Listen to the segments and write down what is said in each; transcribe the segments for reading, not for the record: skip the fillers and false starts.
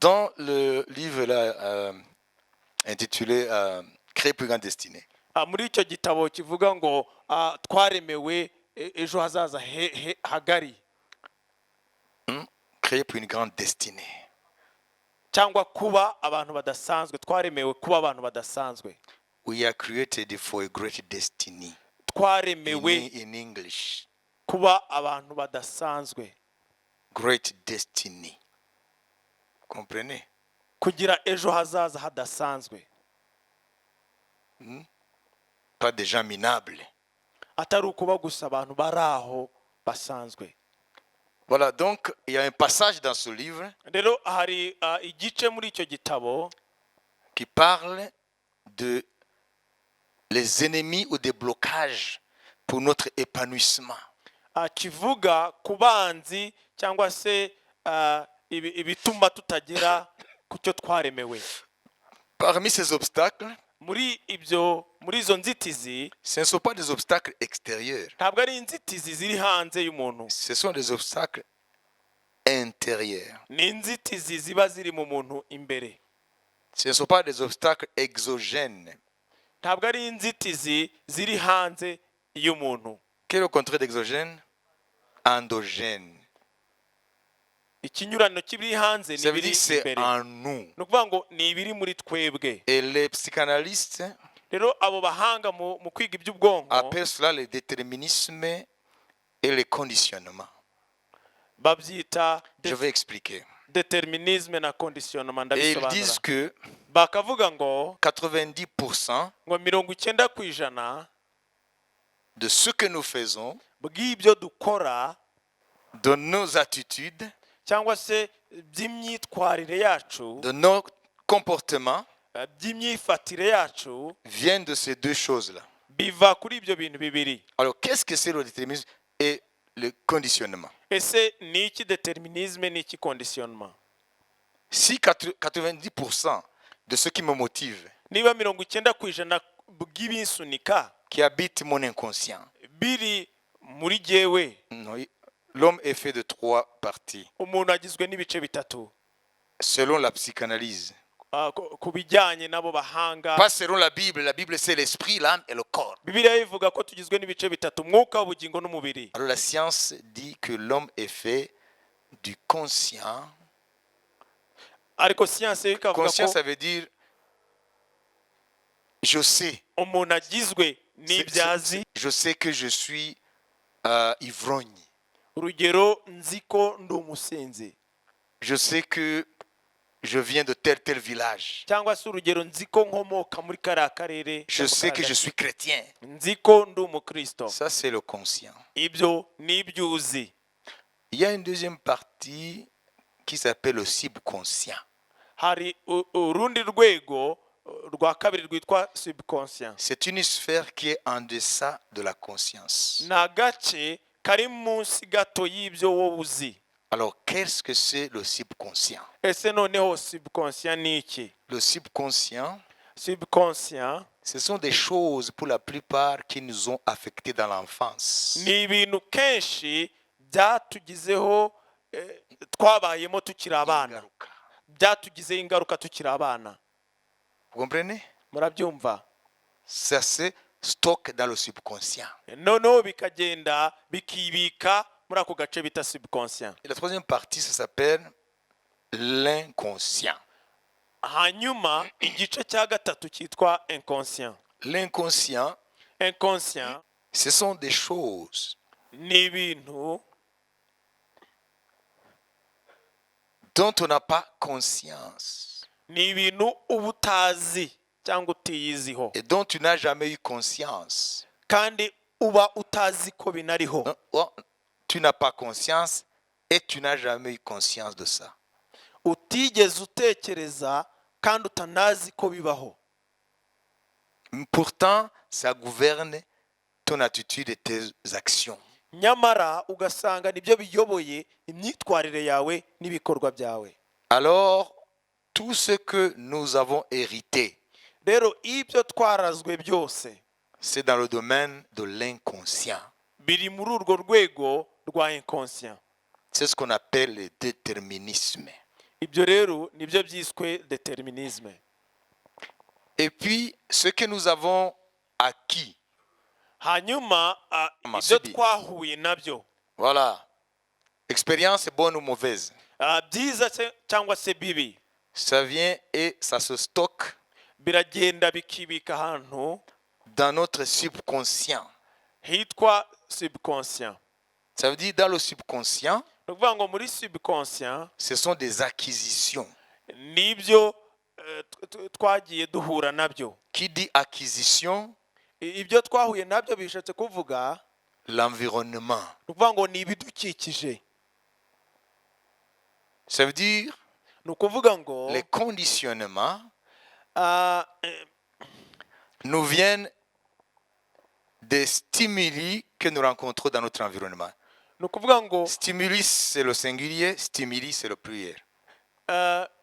Dans le livre là, intitulé Créer plus grande destinée, muri icyo gitabo kivuga ngo twaremewe ejo hazaza hagari créer pour une grande destinée. cyangwa kuba abantu badasanzwe, twaremewe kuba abantu badasanzwe, We are created for a great destiny. twaremewe In English, kuba abantu badasanzwe, great destiny. Comprenez? kugira ejo hazaza hadasanzwe, Pas des gens minables. atari ukuba gusa abantu bari aho basanzwe. Voilà, donc il y a un passage dans ce livre Rero hari igice muri icyo gitabo qui parle de les ennemis ou des blocages pour notre épanouissement. kivuga ku banzi cyangwa se ibituma tutagera ku cyo twaremewe. Parmi ces obstacles, muri izo nzitizi, ce ne sont pas des obstacles extérieurs. ntabwo ari inzitizi ziri hanze y'umuntu, Ce sont des obstacles intérieurs. ni inzitizi ziba ziri mu muntu imbere. Ce ne sont pas des obstacles exogènes. ntabwo ari inzitizi ziri hanze y'umuntu. Quel est le contraire d'exogène? Endogène. ikinyuranyo kibiri hanze Ça ni veut dire biri que c'est imbere, en nous. ni ukuvuga ngo ni ibiri muri twebwe. Et les psychanalystes rero abo bahanga mu kwiga iby'ubwonko appellent cela le déterminisme et le conditionnement. babyita Je vais expliquer. determinisme na conditionnement. Et ils disent ndabisobanura. que bakavuga ngo 90% 90% de ce que nous faisons, bw'ibyo dukora de nos attitudes, cyangwa se by'imyitwarire yacu, de nos comportements, by'imyifatire yacu, viennent de ces deux choses-là. biva kuri ibyo bintu bibiri. Alors, qu'est-ce que c'est le déterminisme et le conditionnement? Ese ni iki determinisme, ni iki conditionnement? Si 90% de ce qui me motive, niba 90% bw'ibinsunika qui habite mon inconscient, biri muri jyewe, l'homme est fait de 3 parties. umuntu agizwe n'ibice bitatu Selon la psychanalyse. ku bijyanye n'abo bahanga. Pas selon la Bible c'est l'esprit, l'âme et le corps. Bibiliya ivuga ko tugizwe n'ibice bitatu: umwuka, ubugingo n'umubiri. Alors la science dit que l'homme est fait du conscient. ariko siyanse ikavuga Conscient, ko ça veut dire je sais. umuntu agizwe n'ibyazi. Je sais que je suis ivrogne. urugero, nzi ko ndi umusinzi, Je sais que je viens de tel village. cyangwa se urugero, nzi ko nkomoka muri kariya karere, Je sais que je suis chrétien. nzi ko ndi umukristo. Ça, c'est le conscient. ibyo ni ibyo uzi. Il y a une deuxième partie qui s'appelle le subconscient. hari urundi rwego rwa kabiri rwitwa subconscient. C'est une sphère qui est en deçà de la conscience. ni agace kari munsi gato y'ibyo wowe uzi. Alors, qu'est-ce que c'est le subconscient? ese noneho subconscient ni iki? Le subconscient, subconscient ce sont des choses pour la plupart qui nous ont affectés dans l'enfance. ni ibintu kenshi byatugizeho, twabayemo tukiri abana, byatugizeho ingaruka tukiri abana. Vous comprenez? murabyumva? Ça se stocke dans le subconscient. noneho bikagenda bikibika muri ako gace bita subconscient. Et la troisième partie, ça s'appelle l'inconscient. hanyuma igice cya gatatu cyitwa inconscient. L'inconscient, inconscient ce sont des choses ni ibintu dont on n'a pas conscience ni ibintu uba utazi cyangwa utiyiziho, et dont tu n'as jamais eu conscience. kandi uba utazi ko binariho. Tu n'as pas conscience et tu n'as jamais eu conscience de ça. utigeze utekereza kandi utanazi ko bibaho. Pourtant, ça gouverne ton attitude et tes actions. nyamara ugasanga nibyo biyoboye imyitwarire yawe n'ibikorwa byawe. Alors, tout ce que nous avons hérité, rero ibyo twarazwe byose, c'est dans le domaine de l'inconscient. biri muri urwo rwego rwa inconscient. C'est ce qu'on appelle le déterminisme. ibyo rero nibyo byiswe determinisme. Et puis, ce que nous avons acquis, hanyuma ibyo Amasubi. twahuye nabyo, voilà, expérience bonne ou mauvaise, byiza se cyangwa se bibi, ça vient et ça se stocke biragenda bikibika ahantu dans notre subconscient. hitwa subconscient. Ça veut dire dans le subconscient, ni ukuvuga ngo muri subconscient ce sont des acquisitions. nibyo twagiye duhura nabyo. Qui dit acquisition? Ibyo twahuye nabyo bishatse kuvuga L'environnement. ni ukuvuga ngo ni ibidukikije. Ça veut dire ni ukuvuga ngo les conditionnements ah, nous viennent des stimuli que nous rencontrons dans notre environnement. ni ukuvuga ngo Stimulus, c'est le singulier, stimuli, c'est le pluriel.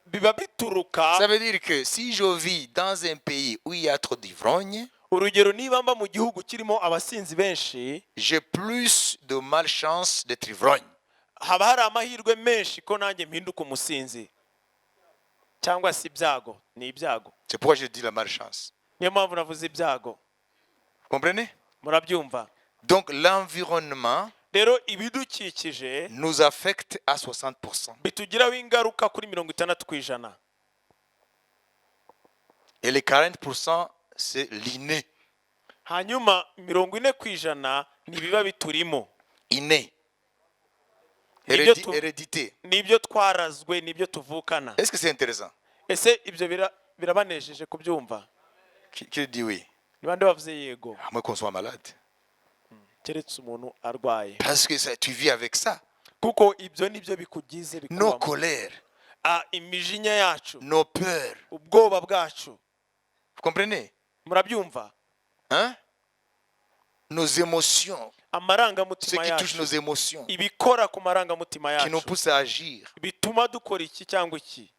biba bituruka. Ça veut dire que si je vis dans un pays où il y a trop d'ivrogne, urugero niba mba mu gihugu kirimo abasinzi benshi, j'ai plus de malchance d'être ivrogne. haba hari amahirwe menshi ko nanjye mpinduka umusinzi cyangwa se ibyago. Ni ibyago. C'est pourquoi je dis la malchance. niyo mpamvu navuze ibyago. Vous comprenez? Murabyumva? Donc l'environnement rero ibidukikije nous affecte à 60%. bitugiraho ingaruka kuri 60%. Et les 40%, c'est l'inné. hanyuma 40% nibiba biturimo. Inné. Nibyo tu- Hérédité. nibyo twarazwe, nibyo tuvukana. Est-ce que c'est intéressant? Ese ibyo birabanejeje kubyumva? Qui dit oui? Ni bande bavuze yego? À moins qu'on soit malade. Keretse umuntu arwaye. Parce que ça, tu vis avec ça. kuko ibyo nibyo bikugize Nos bikubamo. colères, imijinya yacu, nos peurs. ubwoba bwacu. Vous comprenez? Murabyumva? Hein? Nos émotions. Ce Amarangamutima qui touche yacu, nos émotions. ibikora ku marangamutima Qui nous yacu pousse à agir. bituma dukora iki cyangwa iki,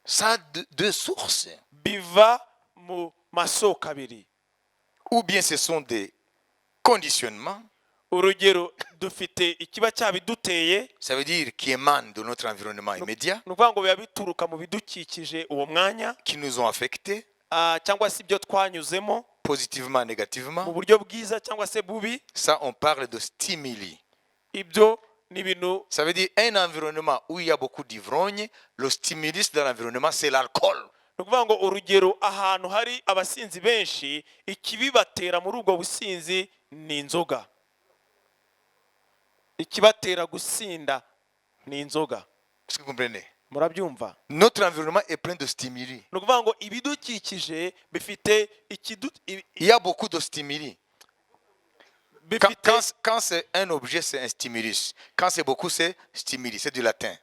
Ça a deux sources. biva mu masoko abiri. Ou bien ce sont des conditionnements. Urugero, dufite ikiba cyabiduteye, Ça veut dire qui émanent de notre environnement immédiat. ni ukuvuga ngo biba bituruka mu bidukikije uwo mwanya, Qui nous ont affectés. cyangwa se ibyo twanyuzemo Positivement, mu négativement. buryo bwiza cyangwa se bubi. Ça, on parle de stimuli. Ibyo ni ibintu. Ça veut dire un environnement où il y a beaucoup d'ivrogne. Le stimulus dans l'environnement, c'est l'alcool. ni ukuvuga ngo urugero, ahantu hari abasinzi benshi, ikibibatera muri ubwo businzi ni inzoga. Ikibatera gusinda ni inzoga. Est-ce que vous comprenez? Murabyumva? Notre environnement est plein de stimuli. ni ukuvuga ngo ibidukikije bifite Il y a beaucoup de stimuli. bifite. Quand c'est un objet, c'est un stimulus. Quand c'est beaucoup, c'est stimuli. C'est du latin.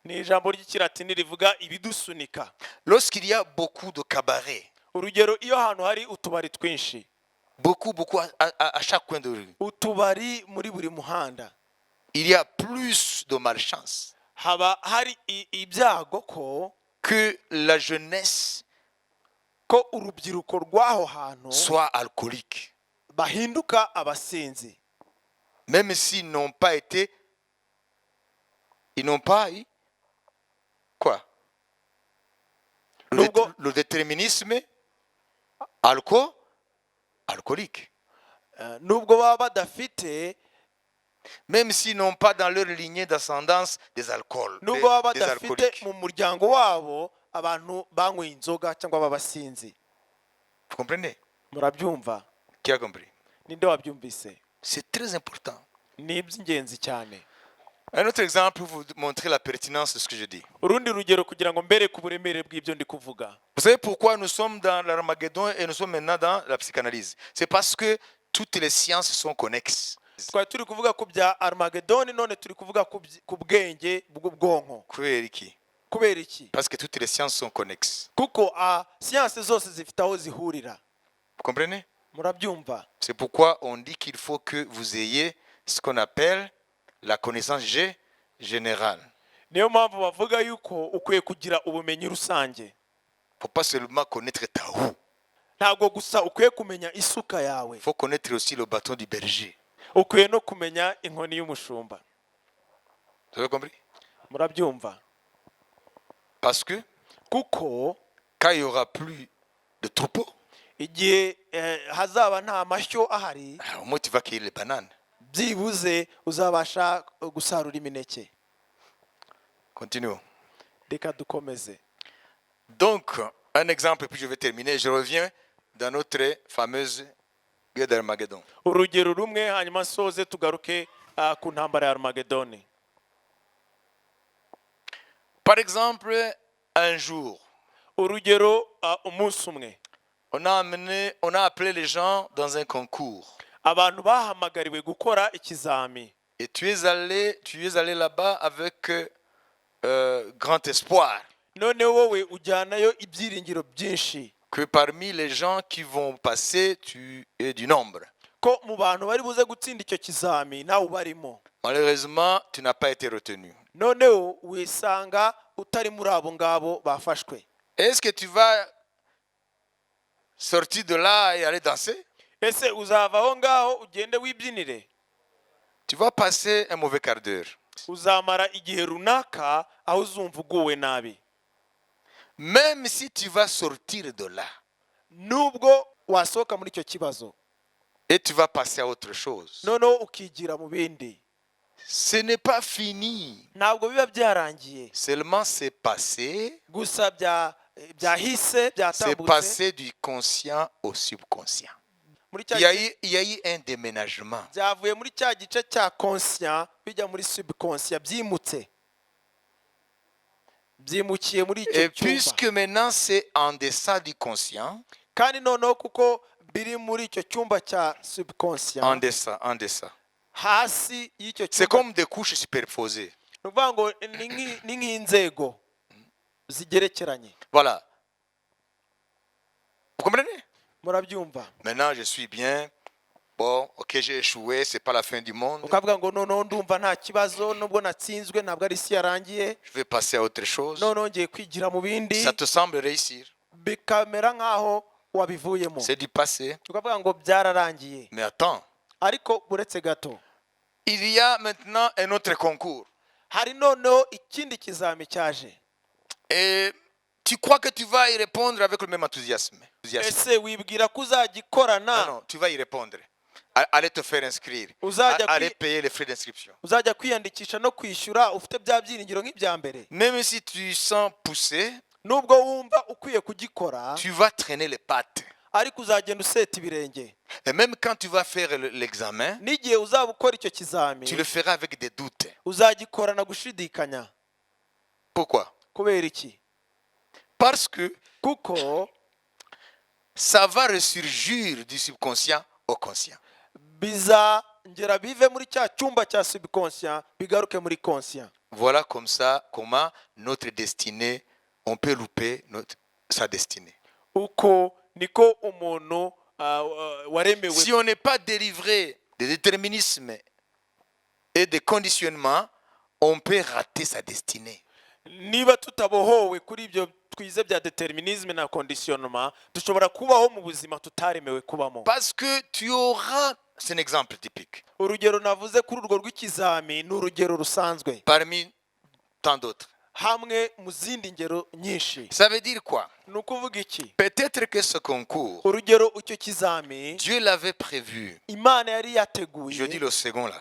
Ni ijambo ry'ikilatini rivuga ibidusunika. Lorsqu'il y a beaucoup de cabarets, Urugero, iyo ahantu hari utubari twinshi, beaucoup à chaque coin de rue, utubari muri buri muhanda, il y a plus de malchance haba hari ibyago que la jeunesse ko urubyiruko rw'aho hantu soit alcoolique. bahinduka abasinzi. Même s'ils n'ont pas été, ils n'ont pas eu quoi? Le déterminisme alcoolique. Nubwo baba badafite, Même s'ils n'ont pas dans leur lignée d'ascendance des alcools, nubwo baba des badafite alcooliques. mu muryango wabo abantu banyweye inzoga cyangwa b'abasinzi. Vous comprenez? Murabyumva? Qui a compris? Ninde wabyumvise? C'est très important. Ni iby'ingenzi cyane. Un autre exemple pour vous montrer la pertinence de ce que je dis. Urundi rugero kugira ngo mbere ku buremere bw'ibyo ndi kuvuga. Vous savez pourquoi nous sommes dans l'Armageddon et nous sommes maintenant dans la psychanalyse? C'est parce que toutes les sciences sont connexes. Twari turi kuvuga ku bya Armageddon, none turi kuvuga ku bwenge bw'ubwonko. Kubera iki? Parce que toutes les sciences sont connexes. Kuko siyanse zose zifite aho zihurira. Vous comprenez? Murabyumva? C'est pourquoi on dit qu'il faut que vous ayez ce qu'on appelle la connaissance générale. Niyo mpamvu bavuga yuko ukwiye kugira ubumenyi rusange. Il ne faut pas seulement connaître ta roue. Ntabwo gusa ukwiye kumenya isuka yawe. Il faut connaître aussi le bâton du berger. Ukwiye no kumenya inkoni y'umushumba. Vous avez compris? Murabyumva? Parce que kuko quand il n'y aura plus de troupeaux, igihe hazaba nta mashyo ahari, au moins tu vas cueillir les bananes. byibuze uzabasha gusarura imineke. Continuons. Reka dukomeze. Donc, un exemple, et puis je vais terminer. Je reviens dans notre fameuse guerre d'Armageddon. Urugero rumwe hanyuma soze tugaruke ku ntambara ya Armagedoni. Par exemple, un jour, Urugero umunsi umwe on a appelé les gens dans un concours. abantu bahamagariwe gukora ikizami, Et tu es allé là-bas avec grand espoir none wowe ujyanayo ibyiringiro byinshi que parmi les gens qui vont passer, tu es du nombre. ko mu bantu bari buze gutsinda icyo kizami nawe ubarimo. Malheureusement, tu n'as pas été retenu. Noneho wisanga utari muri abo ngabo bafashwe. Est-ce que tu vas sortir de là et aller danser? Ese uzava aho ngaho ugende wibyinire? Tu vas passer un mauvais quart d'heure. Uzamara igihe runaka aho uzumva uguwe nabi. Même si tu vas sortir de là Nubwo wasohoka muri icyo kibazo, et tu vas passer à autre chose, noneho ukigira mu bindi, ce n'est pas fini. ntabwo biba byarangiye. Seulement c'est passé. Gusa byahise C'est byatambutse passé du conscient au subconscient. muri Il y a eu un déménagement. byavuye muri cya gice cya conscient bijya muri subconscient, byimukiye muri icyo Et cyumba. puisque maintenant c'est en deçà du conscient, Kandi noneho kuko biri muri icyo cyumba cya en subconscient, deçà. hasi y'icyo C'est cyumba, comme des couches superposées. ni ukuvuga ngo ni nk'inzego zigerekeranye. Voilà. Vous comprenez? Murabyumva? Maintenant je suis bien. Bon, ok, j'ai échoué, c'est pas la fin du monde. Ukavuga ngo noneho ndumva nta kibazo, nubwo natsinzwe ntabwo ari isi yarangiye, Je vais passer à autre chose. noneho ngiye kwigira mu bindi, Ça te semble réussir. bikamera nk'aho wabivuyemo. C'est du passé. Tukavuga ngo byararangiye. Mais attends, Ariko uretse gato, il y a maintenant un autre concours. hari noneho ikindi kizami cyaje. Et tu crois que tu vas y répondre avec le même enthousiasme. Ese wibwira ko uzagikorana, Non, tu vas y répondre. Allez te faire inscrire. Uzajya Allez payer les frais d'inscription. uzajya kwiyandikisha no kwishyura ufite bya byiringiro nk'ibya mbere. Même si tu sens poussé, Nubwo wumva ukwiye kugikora, tu vas traîner les pattes. ariko uzagenda useta ibirenge. Et même quand tu vas faire l'examen, N'igihe uzaba ukora icyo kizami, tu le feras avec des doutes. uzagikorana gushidikanya. Pourquoi? Kubera iki? Parce que Kuko ça va ressurgir du subconscient au conscient. bizongera bive muri cya cyumba cya subconscient bigaruke muri conscient. Voilà comme ça comment notre destinée, on peut louper sa destinée. Uko niko umuntu waremewe. Si on n'est pas délivré des déterminismes et des conditionnements, on peut rater sa destinée. Niba tutabohowe kuri ibyo twize bya determinisme na conditionnement, dushobora kubaho mu buzima tutaremewe kubamo. Parce que tu auras, c'est un exemple typique, Urugero navuze kuri urwo rw'ikizami ni urugero rusanzwe parmi tant d'autres. hamwe mu zindi ngero nyinshi. Ça veut dire quoi? Ni ukuvuga iki? Peut-être que ce concours, Urugero icyo kizami Dieu l'avait prévu. Imana yari Je yateguye, dis le second là.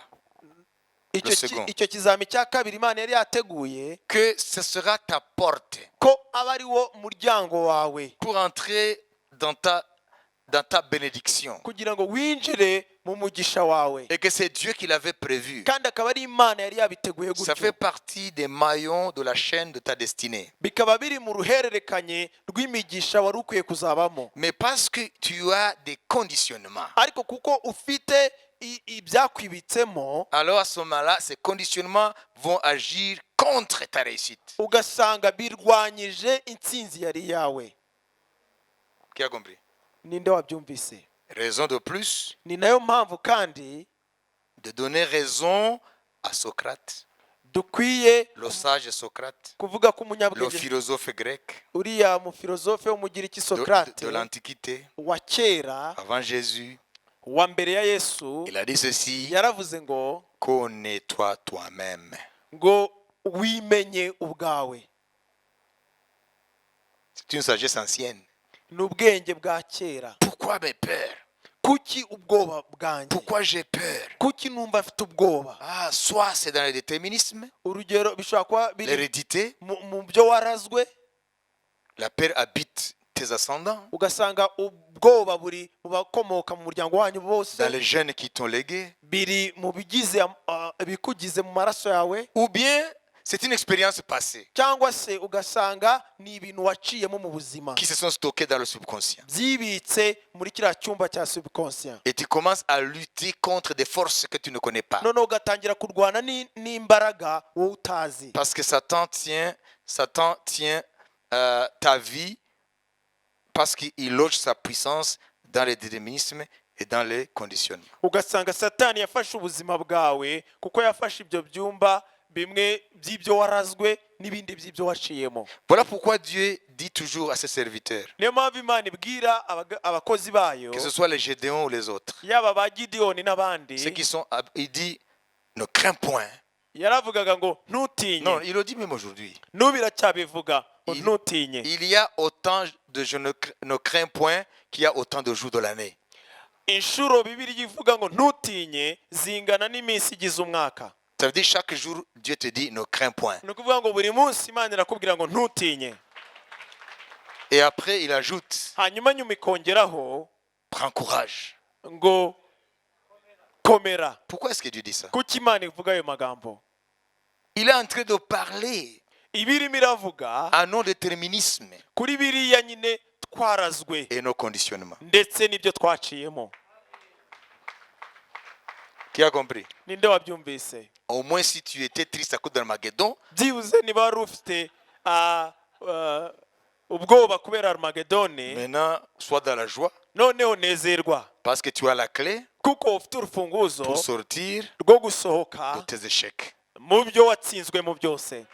icyo kizami cya kabiri Imana yari yateguye Que ce sera ta porte ko aba ari wo muryango wawe pour entrer dans ta bénédiction. kugira ngo winjire mu mugisha wawe, Et que c'est Dieu qui l'avait prévu. kandi akaba ari Imana yari yabiteguye Ça fait gutyo. partie des maillons de la chaîne de ta destinée. Bikaba biri mu ruhererekanye rw'imigisha wari ukwiye kuzabamo. Mais parce que tu as des conditionnements, Ariko kuko ufite ibyakwibitsemo, alors à ce moment-là, ces conditionnements vont agir contre ta réussite. ugasanga birwanyije intsinzi yari yawe. Qui a compris? Ninde wabyumvise? Raison de plus Ni nayo mpamvu kandi de donner raison à Socrate, dukwiye le sage Socrate, kuvuga ko le umunyabwenge philosophe grec uriya mufilozofe w'umugiriki de Socrate l'Antiquité, wa kera avant Jésus. wa mbere ya Yesu Il a dit ceci: yaravuze ngo connais-toi toi-même. wimenye ubwawe. C'est une sagesse ancienne. ni ubwenge bwa kera. Pourquoi mes peurs? Kuki ubwoba bwanjye? Pourquoi j'ai peur? Kuki numva mfite ubwoba? Ah, soit c'est dans le déterminisme, Urugero bishobora kuba biri l'hérédité, mu byo warazwe, la peur habite tes ascendants, ugasanga ubwoba buri mu bakomoka mu muryango wanyu bose, dans les gènes qui t'ont légué, biri mu bigize ibikugize mu maraso yawe, ou bien c'est une expérience passée cyangwa se ugasanga ni ibintu waciyemo mu buzima qui se sont stockés dans le subconscient. byibitse muri kiriya cyumba cya subconscient. Et tu commences à lutter contre des forces que tu ne connais pas. Noneho ugatangira kurwana n'imbaraga wowe utazi, Parce que Satan tient ta vie parce qu'il loge sa puissance dans les déterminismes et dans les conditionnements. ugasanga satani yafashe ubuzima bwawe kuko yafashe ibyo byumba bimwe by'ibyo warazwe n'ibindi by'ibyo waciyemo. Voilà pourquoi Dieu dit toujours à ses serviteurs, Niyo mpamvu Imana ibwira abakozi bayo, que ce soit les Gédéons ou les autres, yaba ba Gideyoni n'abandi, ceux qui sont, il dit, ne crains point. yaravugaga ngo Non, ntutinye. il le dit même aujourd'hui. N'ubu iracyabivuga ngo Il- ntutinye. Il y a autant de je ne crains point qu'il y a autant de jours de l'année. Inshuro Bibiliya ivuga ngo ntutinye zingana n'iminsi igize umwaka. Ça veut dire chaque jour, Dieu te dit, ne crains point. Ni ukuvuga ngo buri munsi Imana irakubwira ngo ntutinye. Et après, il ajoute, Hanyuma nyuma ikongeraho prends courage. ngo komera. Pourquoi est-ce que Dieu dit ça? Kuki Imana ivuga ayo magambo? Il est en train de parler Ibirimo iravuga à nos déterminismes kuri biriya nyine twarazwe et nos conditionnements. ndetse n'ibyo twaciyemo. Qui a compris? Ninde wabyumvise? Au moins, si tu étais triste à cause d'Armageddon, Byibuze niba wari ufite ubwoba kubera Armagedone, maintenant, sois dans la joie noneho nezerwa parce que tu as la clé kuko ufite urufunguzo pour sortir rwo gusohoka de tes échecs. mu byo watsinzwemo byose.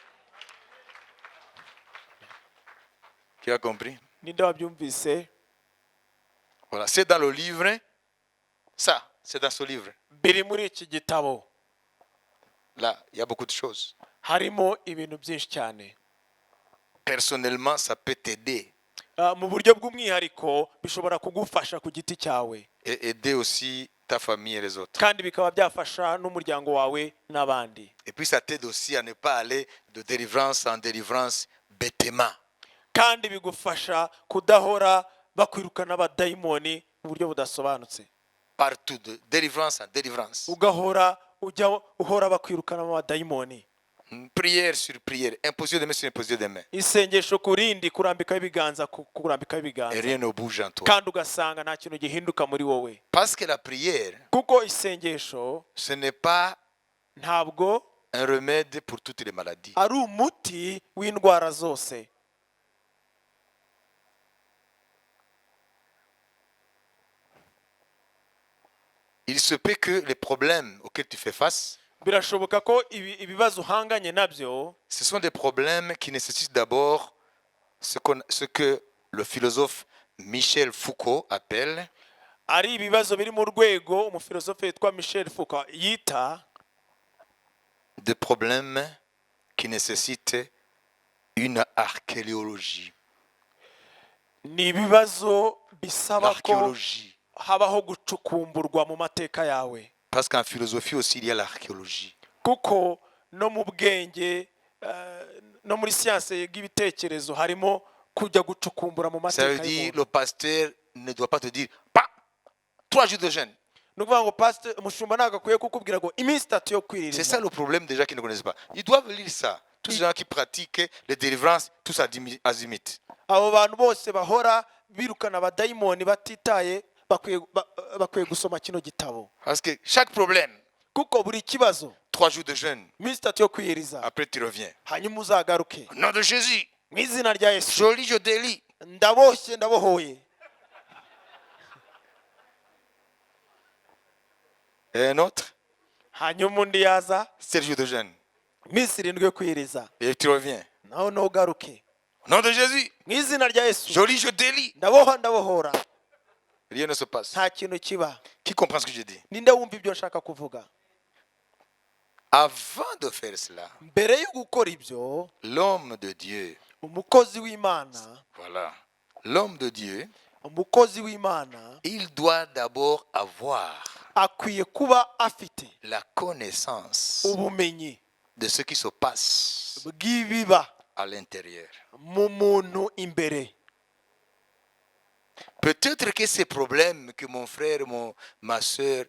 Qui a compris? Ninde wabyumvise? Voilà, c'est dans le livre. Ça, c'est dans ce livre. Biri muri iki gitabo Là, il y a beaucoup de choses. harimo ibintu byinshi cyane. Personnellement, ça peut t'aider Mu buryo bw'umwihariko bishobora kugufasha ku giti cyawe, et aider aussi ta famille et les autres. kandi bikaba byafasha n'umuryango wawe n'abandi. Et puis, ça t'aide aussi à ne pas aller de délivrance en délivrance bêtement. Kandi bigufasha kudahora bakwirukana abadayimoni mu buryo budasobanutse, Partout, de délivrance en délivrance. ugahora ujya uhora bakwirukana abadayimoni. Prière sur prière, imposition de main sur imposition de main. Isengesho ku rindi, kurambikaho ibiganza ku kurambikaho Et ibiganza, rien ne bouge en toi. kandi ugasanga nta kintu gihinduka muri wowe. Parce que la prière, Kuko isengesho ce n'est pas ntabwo un remède pour toutes les maladies. ari umuti w'indwara zose. Il se peut que les problèmes auxquels tu fais face, Birashoboka ko ibibazo uhanganye nabyo ce sont des problèmes qui nécessitent d'abord ce que le philosophe Michel Foucault appelle ari ibibazo biri mu rwego umufilosofe witwa Michel Foucault yita des problèmes qui nécessitent une archéologie. ni ibibazo bisaba ko L'archéologie. habaho gucukumburwa mu mateka yawe, Parce qu'en philosophie aussi, il y a l'archéologie. kuko no mu bwenge no muri siyanse y'ibitekerezo harimo kujya gucukumbura mu Ça veut mateka dire y'umuntu. le pasteur ne doit pas te dire, pas 3 jours de jeûne. Ni ukuvuga ngo pastor umushumba ntabwo akwiye kukubwira ngo iminsi 3 yo C'est ça kwirira. le problème des gens qui ne connaissent pas. Ils doivent lire ça. Tous ces gens qui pratiquent les délivrances, tous azimuts. Abo bantu bose bahora birukana abadayimoni batitaye bakwiye gusoma kino gitabo, Parce que chaque problème, kuko buri kibazo 3 jours de jeûne, iminsi 3 yo kwiyiriza, après tu reviens. hanyuma uzagaruke Au nom de Jésus, mu izina rya Yesu. je lis, je délie. Ndaboshye ndabohoye. Et un autre, Hanyuma undi yaza 7 jours de jeûne. iminsi 7 yo kwiyiriza, Et tu reviens. naho ntugaruke Au nom de Jésus, mu izina rya Yesu. je lis, je délie. Ndabohora. Rien ne se passe. Nta kintu kiba. Qui comprend ce que je dis? Ninde wumva ibyo nshaka kuvuga? Avant de faire cela, Mbere yo gukora ibyo, l'homme de Dieu umukozi w'imana Voilà. L'homme de Dieu, umukozi w'imana il doit d'abord avoir akwiye kuba afite la connaissance ubumenyi de ce qui se passe bw'ibiba à l'intérieur. mu muntu imbere. Peut-être que ces problèmes que mon frère, ma soeur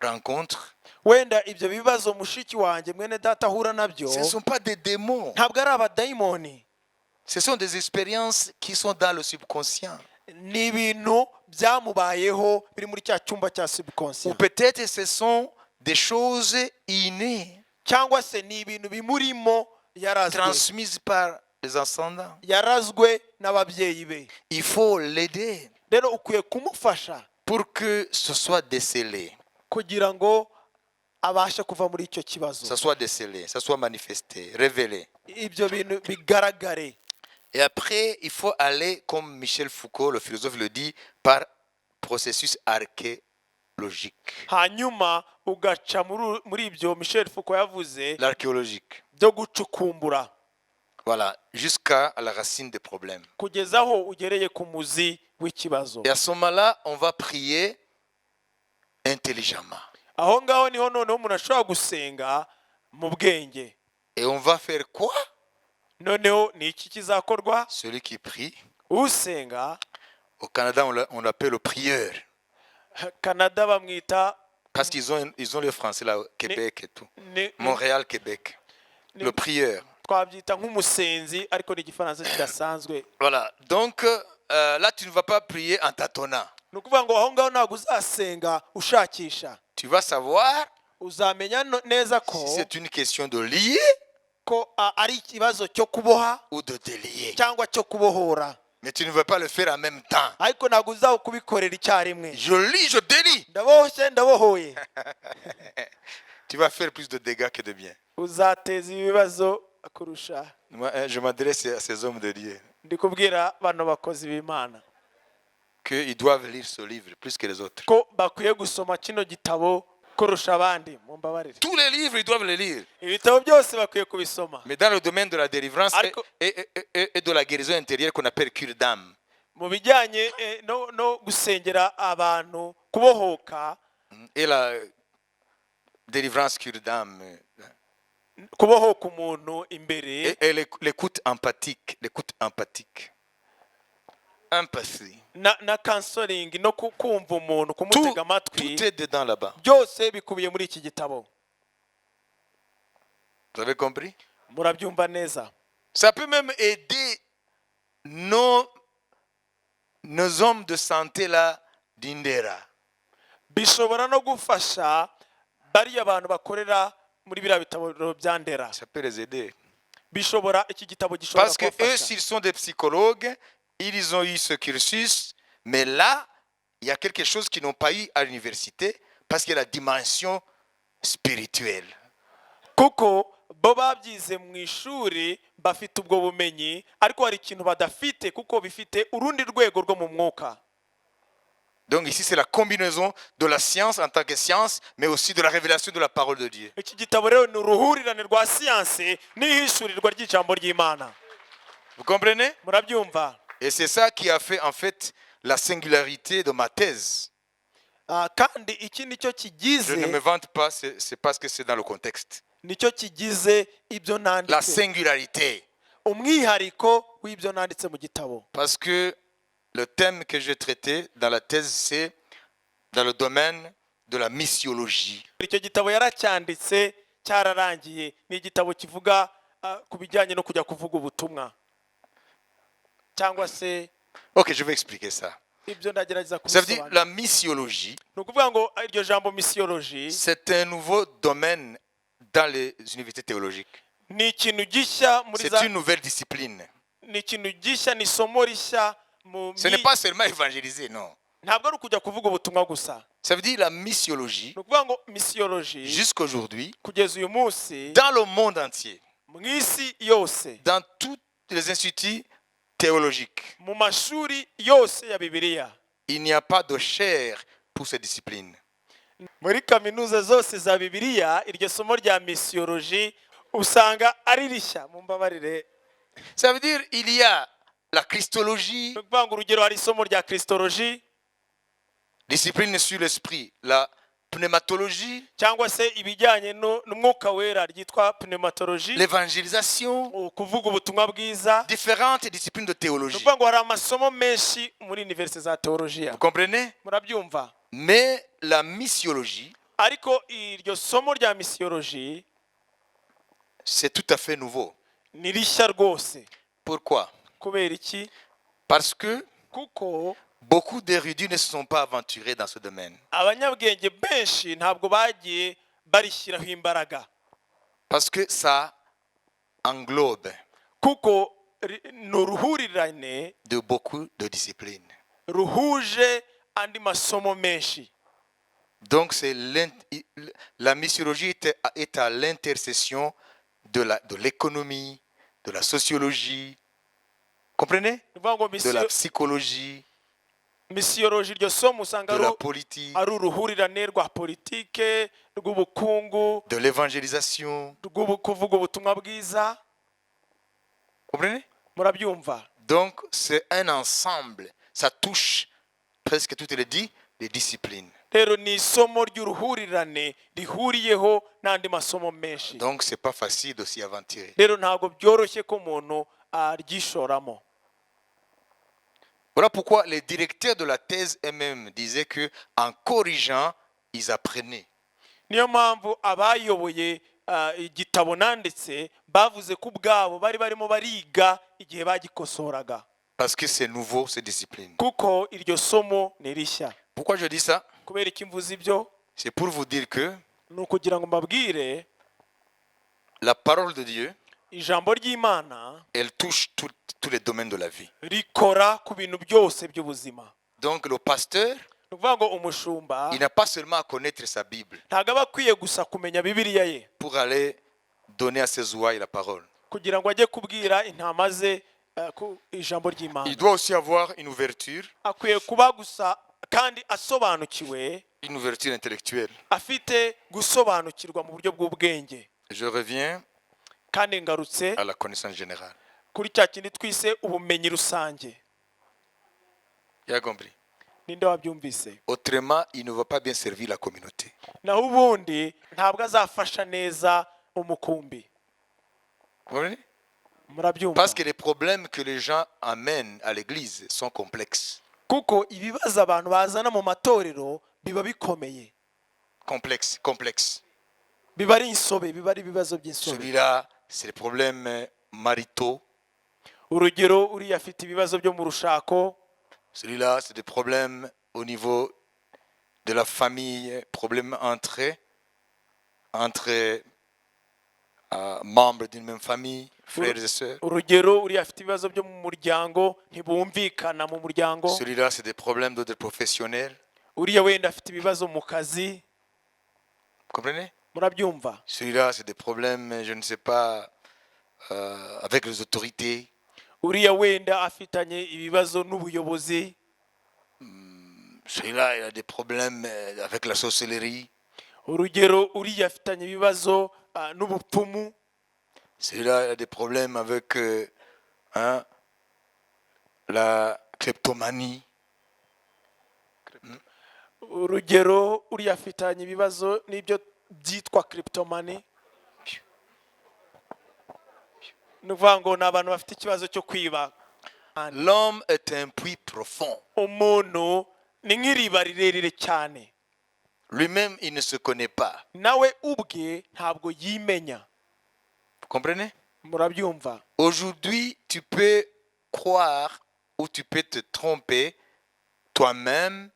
rencontrent, wenda ibyo bibazo mushiki wanjye mwene data ahura nabyo ce ne sont pas des démons. ntabwo ari abadayimoni, Ce sont des expériences qui sont dans le subconscient. ni ibintu byamubayeho biri muri cya cyumba cya Ou subconscient, peut-être ce sont des choses innées, cyangwa se ni ibintu bimurimo transmises par les ascendants. yarazwe n'ababyeyi be. Il faut l'aider Rero ukwiye kumufasha pour que ce soit décelé. kugira ngo abashe kuva muri icyo kibazo, Ça soit décelé, ça soit manifesté, révélé. ibyo bintu bigaragare. Et après, il faut aller, comme Michel Foucault, le philosophe, le dit, par processus archéologique. Hanyuma ugaca muri ibyo Michel Foucault yavuze L'archéologique. byo gucukumbura Voilà, jusqu'à la racine des problèmes. kugeza aho ugereye ku muzi w'ikibazo. Et à ce moment-là, on va prier intelligemment. Aho ngaho niho noneho umuntu ashobora gusenga mu bwenge. Et on va faire quoi? Noneho ni iki kizakorwa? Celui qui prie. Usenga, Au Canada, on l'appelle le prieur. Canada bamwita Parce qu'ils ont le français là, Québec et tout. ni- Montréal, Québec. ni- Le prieur. twabyita nk'umusenzi ariko ni igifaransa kidasanzwe. Voilà. Donc, là, tu ne vas pas prier en tâtonnant. Ni ukuvuga ngo aho ngaho ntabwo uzasenga ushakisha, Tu vas savoir uzamenya neza ko si c'est une question de lier ari ikibazo cyo kuboha ou de délier. cyangwa cyo kubohora, Mais tu ne veux pas le faire en même temps. ariko ntabwo uzaho kubikorera icyarimwe. Je lis, je délie. Ndaboshye ndabohoye, Tu vas faire plus de dégâts que de bien. uzateza ibibazo kurusha. Moi, je m'adresse à ces hommes de Dieu. Ndi kubwira bano bakozi b'Imana Qu'ils doivent lire ce livre plus que les autres. ko bakwiye gusoma kino gitabo kurusha abandi. Mumbabarire, Tous les livres, ils doivent les lire. ibitabo byose bakwiye kubisoma. Mais dans le domaine de la délivrance Ariko- et de la guérison intérieure qu'on appelle cure d'âme, mu bijyanye no gusengera abantu kubohoka, et la délivrance cure d'âme, kubohoka umuntu imbere, et l'écoute empathique, empathie. na counseling no kumva umuntu, kumutega amatwi, Tout est dedans là-bas. byose bikubiye muri iki gitabo. Vous avez compris? Murabyumva neza? Ça peut même aider nos hommes de santé là d'Indera. Bishobora no gufasha bariya abantu bakorera muri biriya bitabo bya Ndera. Ça peut les aider. Bishobora, iki gitabo gishobora Parce que eux, kubafasha. s'ils sont des psychologues, ils ont eu ce cursus, mais là, il y a quelque chose qu'ils n'ont pas eu à l'université, parce qu'il y a la dimension spirituelle. Kuko bo babyize mu ishuri bafite ubwo bumenyi, ariko hari ikintu badafite kuko bifite urundi rwego rwo mu mwuka. Donc ici, c'est la combinaison de la science en tant que science, mais aussi de la révélation de la parole de Dieu. Iki gitabo rero ni uruhurirane rwa siyanse n'ihishurirwa ry'ijambo ry'Imana. Vous comprenez? Murabyumva? Et c'est ça qui a fait en fait la singularité de ma thèse. Kandi iki nicyo Je kigize, ne me vante pas, c'est parce que c'est dans le contexte. nicyo kigize ibyo La nanditse, singularité. umwihariko w'ibyo nanditse mu gitabo. Parce que le thème que j'ai traité dans la thèse, c'est dans le domaine de la missiologie. Icyo gitabo yaracyanditse cyararangiye, ni igitabo kivuga ku bijyanye no kujya kuvuga ubutumwa cyangwa se Ok, je vais expliquer ça. ibyo ndagerageza Ça veut dire kubisobanura. la missiologie, Ni ukuvuga ngo iryo jambo misiyoloji c'est un nouveau domaine dans les universités théologiques. ni ikintu gishya muri C'est une nouvelle discipline. ni ikintu gishya, ni isomo rishya mu Ce n'est pas seulement évangéliser, non. ntabwo ari ukujya kuvuga ubutumwa gusa. Ça veut dire la missiologie, Ni ukuvuga ngo misiyoloji jusqu'aujourd'hui, kugeza uyu munsi dans le monde entier, mu isi yose, dans tous les instituts théologiques, mu mashuri yose ya Bibiliya, il n'y a pas de chair pour ces disciplines. muri kaminuza zose za Bibiliya, iryo somo rya misiyoloji usanga ari rishya mumbabarire. Ça veut dire il y a la christologie, Ni ukuvuga ngo urugero hari isomo rya kristoloji discipline sur l'esprit, la pneumatologie, cyangwa se ibijyanye n'umwuka wera ryitwa pneumatoloji, l'évangélisation, kuvuga ubutumwa bwiza. différentes disciplines de Ni théologie. ukuvuga ngo hari amasomo menshi muri universite za teolojiya. Vous comprenez? Murabyumva? Mais la missiologie, Ariko iryo somo rya misiyoloji c'est tout à fait nouveau. ni rishya rwose. Pourquoi? Kubera iki? Parce que Kuko beaucoup d'érudits ne se sont pas aventurés dans ce domaine. abanyabwenge benshi ntabwo bagiye barishyiraho imbaraga, Parce que ça englobe kuko ni uruhurirane de beaucoup de disciplines. ruhuje andi masomo menshi. Donc la missiologie est à l'intersection de l'économie, de la sociologie, comprenez? Ni ukuvuga ngo De la psychologie, misiyoloji iryo somo usanga de la politique, ari uruhurirane rwa politike, rw'ubukungu, de l'évangélisation. kuvuga ubutumwa bwiza. Comprenez? Murabyumva? Donc c'est un ensemble. Ça touche presque toutes les disciplines. Rero ni isomo ry'uruhurirane rihuriyeho n'andi masomo menshi. Donc c'est pas facile de s'y aventurer. Rero ntabwo byoroshye ko umuntu aryishoramo. Voilà pourquoi les directeurs de la thèse eux-mêmes disaient que en corrigeant, ils apprenaient. Niyo mpamvu abayoboye igitabo nanditse bavuze ko ubwabo bari barimo bariga igihe bagikosoraga. Parce que c'est nouveau, ces disciplines. Kuko iryo somo ni rishya. Pourquoi je dis ça? Kubera iki mvuze ibyo? C'est pour vous dire que Ni ukugira ngo mbabwire la parole de Dieu, ijambo ry'Imana elle touche tous les domaines de la vie. rikora ku bintu byose by'ubuzima. Donc le pasteur, Ni ukuvuga ngo umushumba il n'a pas seulement à connaître sa Bible ntabwo aba akwiye gusa kumenya Bibiliya ye pour aller donner à ses ouailles la parole. kugira ngo ajye kubwira intama ze ku ijambo ry'Imana. Il doit aussi avoir une ouverture Kuba gusa kandi asobanukiwe, une ouverture intellectuelle. afite gusobanukirwa mu buryo bw'ubwenge. Je reviens Kandi ngarutse à la connaissance générale. kuri cya kindi twise ubumenyi rusange. Il a compris. Ninde wabyumvise? Autrement, il ne va pas bien servir la communauté. Naho ubundi ntabwo azafasha neza umukumbi. Vous comprenez? Murabyumva? Parce que les problèmes que les gens amènent à l'église sont complexes. Kuko ibibazo abantu bazana mu matorero biba bikomeye, Complexes. biba ari insobe, biba ari ibibazo by'insobe. Celui-là, c'est les problèmes maritaux. Urugero, uriya afite ibibazo byo mu rushako. Celui-là, c'est des problèmes au niveau de la famille, problèmes entre membres d'une même famille, frères et sœurs. Urugero, uriya afite ibibazo byo mu muryango, ntibumvikana mu muryango. Celui-là, c'est des problèmes d'ordre professionnel. Uriya wenda afite ibibazo mu kazi. Vous comprenez? Murabyumva? Celui-là, c'est des problèmes, je ne sais pas, avec les autorités. Uriya wenda afitanye ibibazo n'ubuyobozi. Celui-là, il a des problèmes avec la sorcellerie. Urugero, uriya afitanye ibibazo n'ubupfumu. Celui-là, il a des problèmes avec la kleptomanie. Urugero, uriya afitanye ibibazo n'ibyo byitwa cryptomani. Ni ukuvuga ngo ni abantu bafite ikibazo cyo kwiba. L'homme est un puits profond. Umuntu ni nk'iriba rirerire cyane. Lui-même, il ne se connaît pas. Nawe ubwe ntabwo yimenya. Vous comprenez? Murabyumva? Aujourd'hui, tu peux croire ou tu peux te tromper toi-même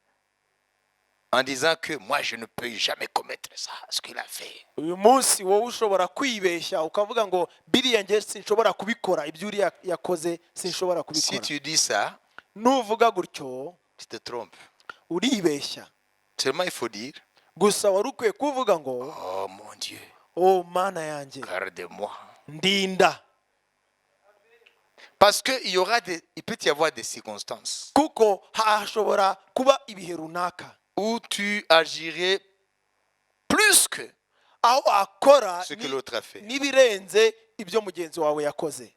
en disant que moi, je ne peux jamais commettre ça, ce qu'il a fait. Uyu munsi wowe ushobora kwibeshya ukavuga ngo biriya nge sinshobora kubikora, ibyo uriya yakoze sinshobora Si kubikora. tu dis ça, Nuvuga gutyo tu te trompes. uribeshya. Seulement, il faut dire, Gusa wari ukwiye kuvuga ngo oh mon Dieu, oh mana yanjye garde-moi. ndinda. Parce il peut y avoir des circonstances Kuko hashobora kuba ibihe runaka où tu agirais plus que aho akora ce que l'autre a fait. n'ibirenze ibyo mugenzi wawe yakoze.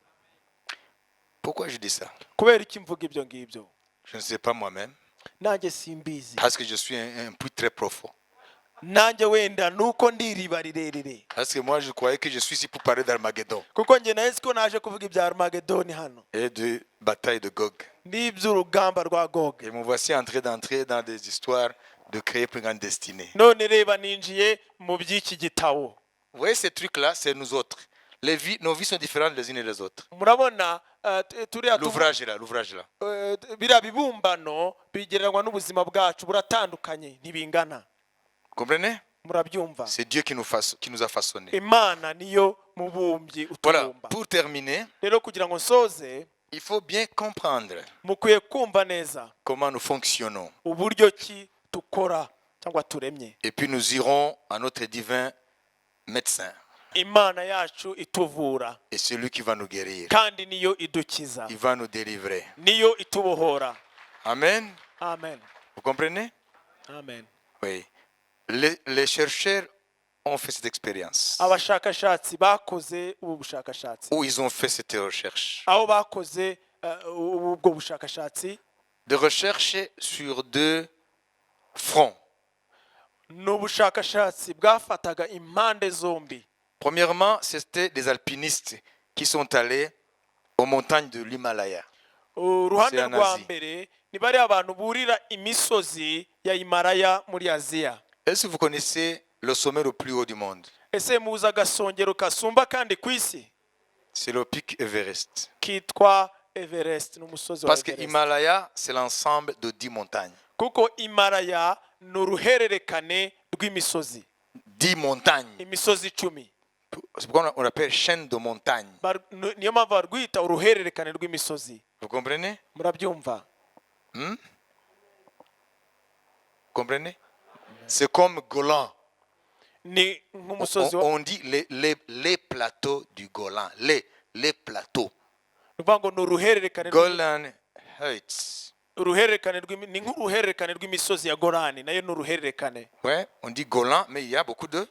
Pourquoi je dis ça? Kubera iki mvuga ibyo ngibyo? Je ne sais pas moi-même. Nanjye simbizi. Parce que je suis un puits très profond. Nanjye wenda nuko ndi iriba rirerire. Parce que moi, je croyais que je suis ici pour parler d'Armageddon Kuko njye nahise ko naje kuvuga ibya Armageddon hano. et de bataille de Gog. N'iby'urugamba rwa Gog. Et me voici en train d'entrer dans des histoires de créer plus grande destinée. None reba ninjiye mu by'iki gitabo. Vous voyez ces trucs-là, c'est nous autres. Nos vies sont différentes les unes les autres. Murabona turiya L'ouvrage là. biriya bibumbano bigereranywa n'ubuzima bwacu buratandukanye ntibingana. Comprenez? Murabyumva? C'est Dieu qui nous a façonnés. Imana niyo mubumbyi Voilà, utubumba. pour terminer, Rero kugira ngo nsoze il faut bien comprendre mukwiye kumva neza comment nous fonctionnons. uburyo ki tukora cyangwa turemye. Et puis nous irons à notre divin médecin. Imana yacu ituvura Et c'est lui qui va nous guérir. kandi niyo idukiza, Il va nous délivrer. niyo itubohora. Amen. Amen. Vous comprenez? Amen. Oui. Les chercheurs ont fait cette expérience. Abashakashatsi bakoze ubu bushakashatsi. Où ils ont fait cette recherche. Aho bakoze ubwo bushakashatsi. De recherche sur 2 fronts. N'ubushakashatsi bwafataga impande zombi. Premièrement, c'était des alpinistes qui sont allés aux montagnes de l'Himalaya. Uruhande C'est en rwa Asie. mbere ni bari abantu burira imisozi ya Himalaya muri Aziya. Est-ce que vous connaissez le sommet le plus haut du monde? Ese muzi agasongero kasumba kandi ku isi? C'est le pic Everest. Kitwa Everest, n'umusozi wa Parce que Everest. Himalaya, c'est l'ensemble de 10 montagnes. Kuko Himalaya ni uruhererekane rw'imisozi. 10 montagnes. Imisozi 10. C'est pourquoi on appelle chaîne de montagnes. Niyo mpamvu barwita uruhererekane rw'imisozi. Vous comprenez? Murabyumva? Vous comprenez? C'est comme Golan. Ni nk'umusozi wa On dit les plateaux du Golan. Les plateaux. Nuvuga ngo ni uruhererekane Golan Heights. ni nk'uruhererekane rw'imisozi ya Golani, nayo ni uruhererekane. Ouais, on dit Golan, mais il y a beaucoup de...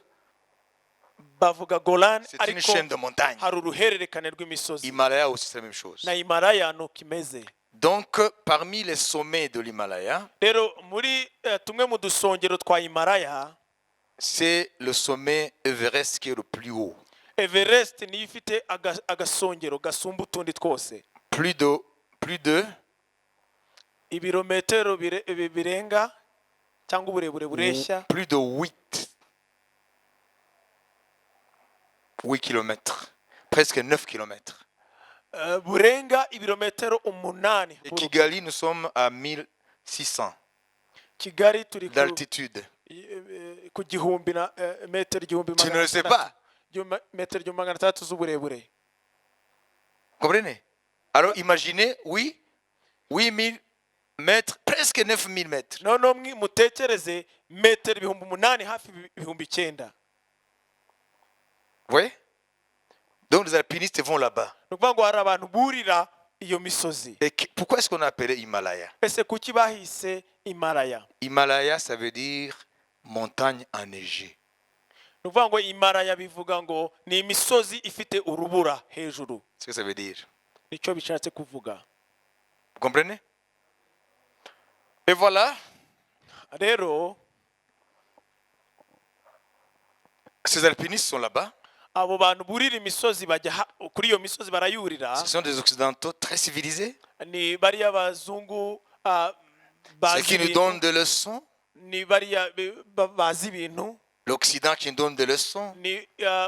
Bavuga Golani C'est une ariko chaîne de montagnes. hari uruhererekane rw'imisozi. Himalaya aussi, c'est la même chose. Na Himalaya nuko imeze. Donc, parmi les sommets de l'Himalaya, Rero muri tumwe mu dusongero twa Himalaya, c'est le sommet Everest qui est le plus haut. Everest niyo ifite agasongero gasumba utundi twose. Plus de Ibirometero birenga cyangwa uburebure bureshya plus de 8 kilomètres. Presque 9 kilomètres. burenga ibirometero 8. Et Kigali, nous sommes à 1600 Kigali turi d'altitude. ku gihumbi na metero igihumbi Tu ne le sais pas. metero 600 z'uburebure. Comprenez? Alors imaginez, 8000 mètres, presque 9000 mètres. Noneho mutekereze metero 8,000 hafi 9,000. Vous voyez? Donc les alpinistes vont là-bas. Nukuvuga ngo hari abantu burira iyo misozi. Et pourquoi est-ce qu'on a appelé Himalaya? Ese kuki bahise Himalaya? Himalaya, ça veut dire montagne enneigée. Nukuvuga ngo Himalaya bivuga ngo ni imisozi ifite urubura hejuru. C'est ce que ça veut dire. Nicyo bishatse kuvuga. Vous comprenez? Et voilà. Rero Ces alpinistes sont là-bas. abo bantu burira imisozi bajya kuri iyo misozi barayurira. Ce sont des occidentaux très civilisés. Ni bariya bazungu Ceux qui nous donnent des leçons. ni bariya bazi ibintu. L'Occident qui nous donne des leçons. Ni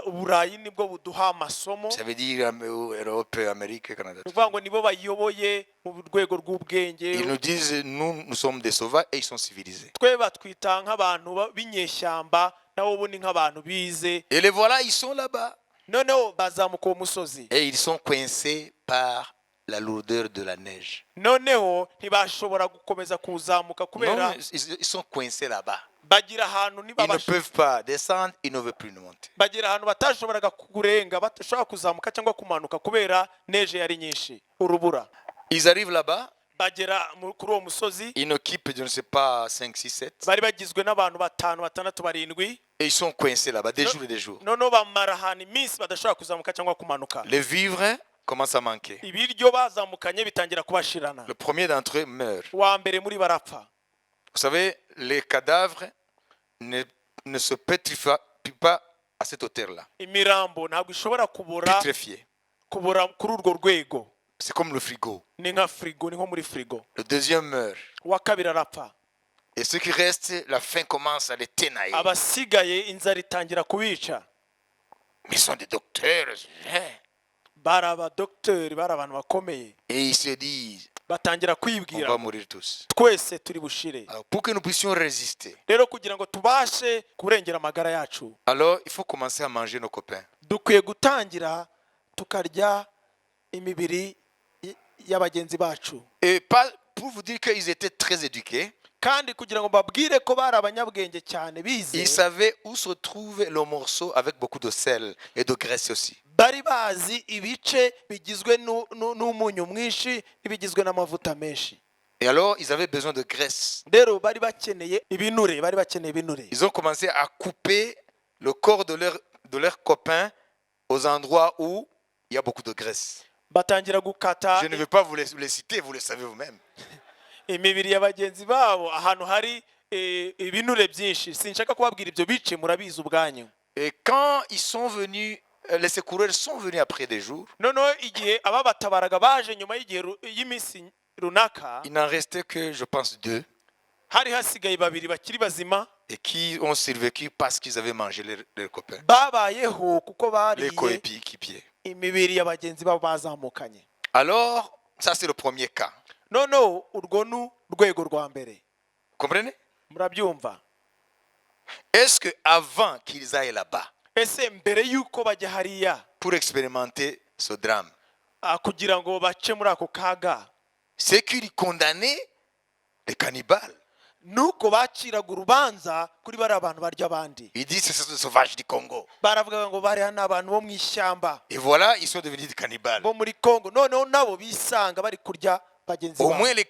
Uburayi nibwo buduha amasomo. Ça veut dire Europe, Amérique, Canada. Nukuvuga ngo nibo bayoboye mu rwego rw'ubwenge. Ils nous disent, nous sommes des sauvages et ils sont civilisés. Twe batwita nk'abantu b'inyeshyamba nabo bo ni nk'abantu bize. Et les voilà, ils sont là-bas. Noneho bazamuka uwo musozi. Et ils sont coincés par la lourdeur de la neige. Noneho ntibashobora gukomeza kuzamuka kubera Non, ils sont coincés là-bas. bagira ahantu Ils ne peuvent pas descendre, ils ne veulent plus nous monter. bagira ahantu batashoboraga kurenga, batashobora kuzamuka cyangwa kumanuka kubera neje yari nyinshi, urubura. Ils arrivent là-bas. Bagera kuri uwo musozi. Une équipe, je ne sais pas, 5, 6, 7. Bari bagizwe n'abantu 5, 6, 7, 7. Et ils sont coincés là-bas des jours et des jours. noneho bamara ahantu iminsi badashobora kuzamuka cyangwa kumanuka. Les vivres commencent à manquer. Ibiryo bazamukanye bitangira kubashirana. Le premier d'entre eux meurt. Wa mbere muri barapfa. Vous savez, les cadavres ne se pétrifient pas à cette hauteur-là. Imirambo ntabwo ishobora kubora Pétrifiés. kuri urwo rwego. C'est comme le frigo. Ni nka frigo, ni nko muri frigo. Le deuxième meurt. Uwa kabiri arapfa. Et ceux qui restent, la faim commence à les ténailler. Abasigaye inzara itangira kubica. Mais ils sont des docteurs. Bari abadokiteri, bari abantu bakomeye. Et ils se disent, Batangira on kwibwira va mourir tous. twese turi bushire. Alors, pour que nous puissions résister, Rero kugira ngo tubashe kurengera amagara yacu, alors il faut commencer à manger nos copains. dukwiye gutangira tukarya imibiri y'abagenzi bacu. Et pas pour vous dire qu'ils étaient très éduqués, Kandi kugira ngo babwire ko bari abanyabwenge cyane ils bize, savaient où se trouve le morceau avec beaucoup de sel et de graisse aussi. bari bazi ibice bigizwe n'umunyu mwinshi n'ibigizwe n'amavuta menshi. Et alors, ils avaient besoin de graisse. Rero bari bakeneye ibinure, bari bakeneye ibinure. Ils ont commencé à couper le corps de leurs copains aux endroits où il y a beaucoup de graisse. Batangira gukata Je ne vais pas vous les citer, vous le savez vous-même. imibiri y'abagenzi babo ahantu hari ibinure byinshi. Sinshaka kubabwira ibyo bice, murabizi ubwanyu. Et quand ils sont venus, les secoureurs sont venus après des jours, Noneho igihe ababatabaraga baje nyuma y'iminsi runaka, il n'en restait que, je pense, 2, hari hasigaye babiri bakiri bazima, et qui ont survécu parce qu'ils avaient mangé leurs copains, babayeho kuko les bariye coéquipiers. imibiri y'abagenzi babo bazamukanye. Alors, ça c'est le premier cas. Noneho urwo ni urwego rwa mbere. Comprenez? Murabyumva? Est-ce que avant qu'ils aillent là-bas Ese mbere yuko bajya hariya pour expérimenter ce drame, kugira ngo bace muri ako kaga, c'est qu'ils condamnaient les cannibales. nuko baciraga urubanza kuri bari abantu barya abandi. Ils disent c'est ce sauvage du Congo. Baravuga ngo bari hano abantu bo mu ishyamba Et voilà, ils sont devenus des cannibales. bo muri Kongo. Noneho nabo bisanga bari kurya bagenzi Au babo. moins, les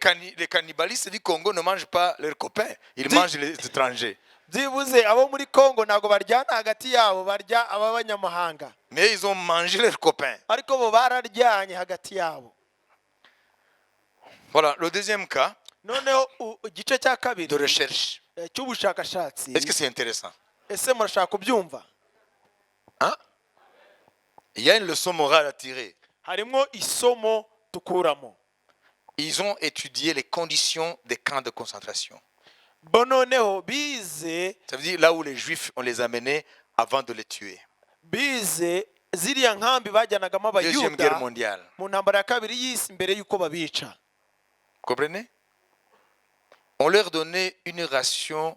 cannibalistes du Congo ne mangent pas leurs copains, ils mangent les étrangers. Byibuze abo muri Kongo ntabwo baryana hagati yabo, barya ab'abanyamahanga. Mais ils ont mangé leurs copains. Ariko bo bararyanye hagati yabo. Voilà, le deuxième cas Noneho igice cya de kabiri recherche. cy'ubushakashatsi. Est-ce que c'est intéressant? Ese murashaka kubyumva? Hein? Il y a une leçon morale à tirer. Harimo isomo tukuramo. Ils ont étudié les conditions des camps de concentration. Bo noneho bize Ça veut dire là où les Juifs, on les amenait avant de les tuer. ziriya nkambi bajyanagamo Deuxième guerre abayuda mondiale. mu ntambara ya kabiri y'isi mbere y'uko babica. Comprenez? On leur donnait une ration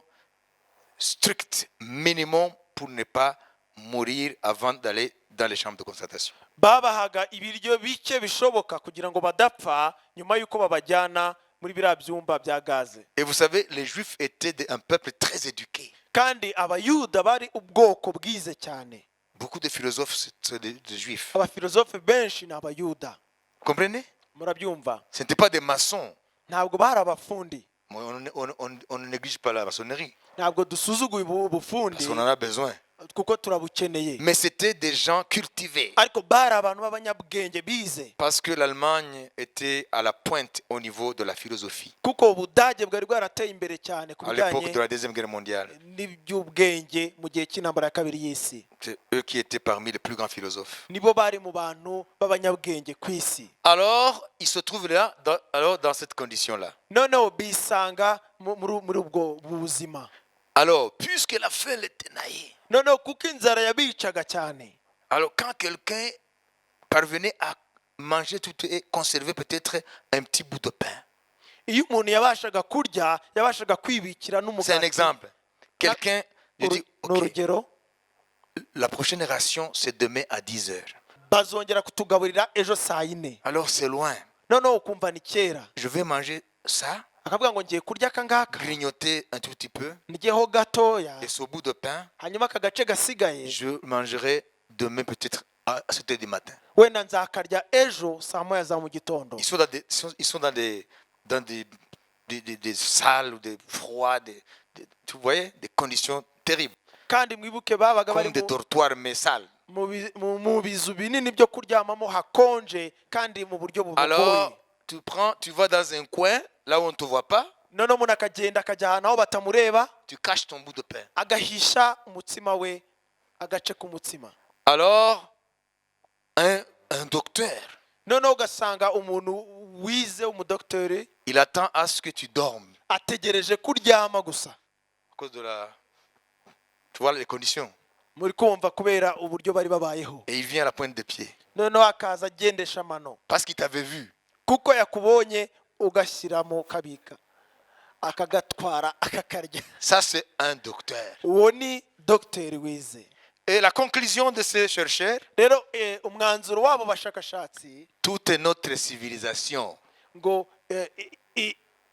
stricte, minimum, pour ne pas mourir avant d'aller dans les chambres de concentration. Babahaga ibiryo bike bishoboka kugira ngo badapfa nyuma y'uko babajyana muri biriya byumba bya gaze. Et vous savez, les Juifs étaient un peuple très éduqué. Kandi abayuda bari ubwoko bwize cyane. Beaucoup de philosophes sont des Juifs. Abafilozofe benshi ni abayuda. Comprenez? Murabyumva? Ce n'étaient pas des maçons. Ntabwo bari abafundi. On ne néglige pas la maçonnerie, Ntabwo dusuzuguye ubufundi parce qu'on en a besoin. kuko turabukeneye. Mais c'était des gens cultivés. Ariko bari abantu b'abanyabwenge bize. Parce que l'Allemagne était à la pointe au niveau de la philosophie. Kuko ubudage bwari bwarateye imbere cyane ku À l'époque bijyanye de la Deuxième Guerre mondiale. n'iby'ubwenge mu gihe cy'intambara ya kabiri y'isi. C'est eux qui étaient parmi les plus grands philosophes. Nibo bari mu bantu b'abanyabwenge ku isi. Alors, ils se trouvent là, dans cette condition-là. Noneho bisanga muri ubwo buzima. Alors, puisque la faim les tenaillait, Noneho kuko inzara yabicaga cyane. alors quand quelqu'un parvenait à manger tout et conserver peut-être un petit bout de pain. Iyo umuntu yabashaga kurya, yabashaga kwibikira n'umugati. C'est un exemple. Quelqu'un lui dit, ok, n'urugero, la prochaine ration, c'est demain à 10 heures. bazongera kutugaburira ejo saa yine. Alors c'est loin. Noneho ukumva ni kera. Je vais manger ça, Akavuga ngo ngiye kurya aka ngaka, grignoter un tout petit peu, ndyeho gatoya, et ce bout de pain, hanyuma aka gace gasigaye je mangerai demain peut-être à 7 heures du matin. wenda nzakarya ejo saa moya za mu gitondo. Ils sont dans des salles, des froids, vous voyez, des conditions terribles. kandi mwibuke babaga bari comme des dortoirs mais sales. mu bizu binini byo kuryamamo hakonje kandi mu buryo bugoye. Alors, tu vas dans un coin, là où on ne te voit pas, noneho umuntu akagenda akajya ahantu aho batamureba tu caches ton bout de pain. agahisha umutsima we, agace k'umutsima. Alors, un docteur, noneho ugasanga umuntu wize umudokiteri il attend à ce que tu dormes. ategereje kuryama gusa, À cause de la... Tu vois les conditions. muri kumva kubera uburyo bari babayeho. Et il vient à la pointe des pieds. noneho akaza agendesha amano Parce qu'il t'avait vu. kuko yakubonye ugashyiramo kabika akagatwara akakarya. Ça, c'est un docteur. uwo ni dogiteri wize. Et la conclusion de ces chercheurs, rero umwanzuro wabo bashakashatsi toute notre civilisation, ngo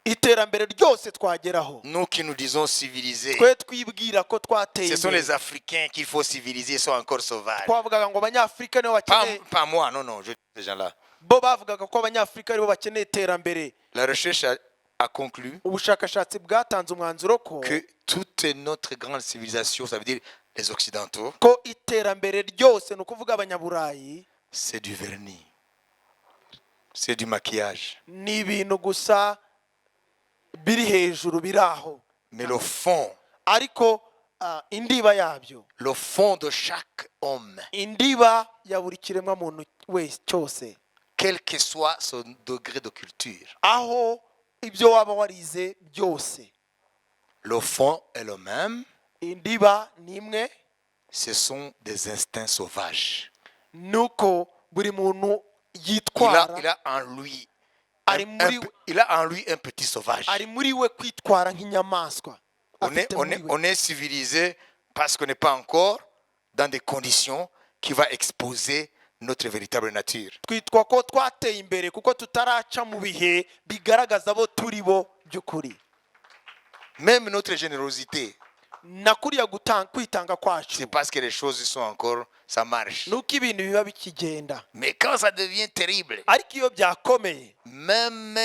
iterambere ryose twageraho, nous qui nous disons civilisés, twe twibwira ko twateye ce sont imbere, les Africains qu'il faut civiliser, sont encore sauvages. twavugaga ngo abanyafurika nibo bakeneye, Pas moi, non, je dis ces gens-là. bo bavugaga ko abanyafurika aribo bakeneye iterambere. La recherche a conclu ubushakashatsi bwatanze umwanzuro ko que toute notre grande civilisation, ça veut dire les Occidentaux, ko iterambere ryose ni ukuvuga abanyaburayi c'est du vernis, c'est du maquillage. ni ibintu gusa biri hejuru biri aho, Mais le fond indiba yabyo, le fond de chaque homme, indiba ya buri kiremwa muntu wese cyose, quel que soit son degré de culture, aho ibyo waba warize byose, le fond est le même, indiba ni imwe, ce sont des instincts sauvages. nuko buri muntu Il yitwara, a en lui il a en lui un petit sauvage. ari muri we kwitwara nk'inyamaswa. On est civilisé parce qu'on n'est pas encore dans des conditions qui vont exposer notre véritable nature. twitwa ko twateye imbere kuko tutaraca mu bihe bigaragaza abo turi bo by'ukuri. Même notre générosité, na kuriya kwitanga kwacu c'est parce que les choses sont encore, ça marche. nuko ibintu biba bikigenda, Mais quand ça devient terrible, ariko iyo byakomeye même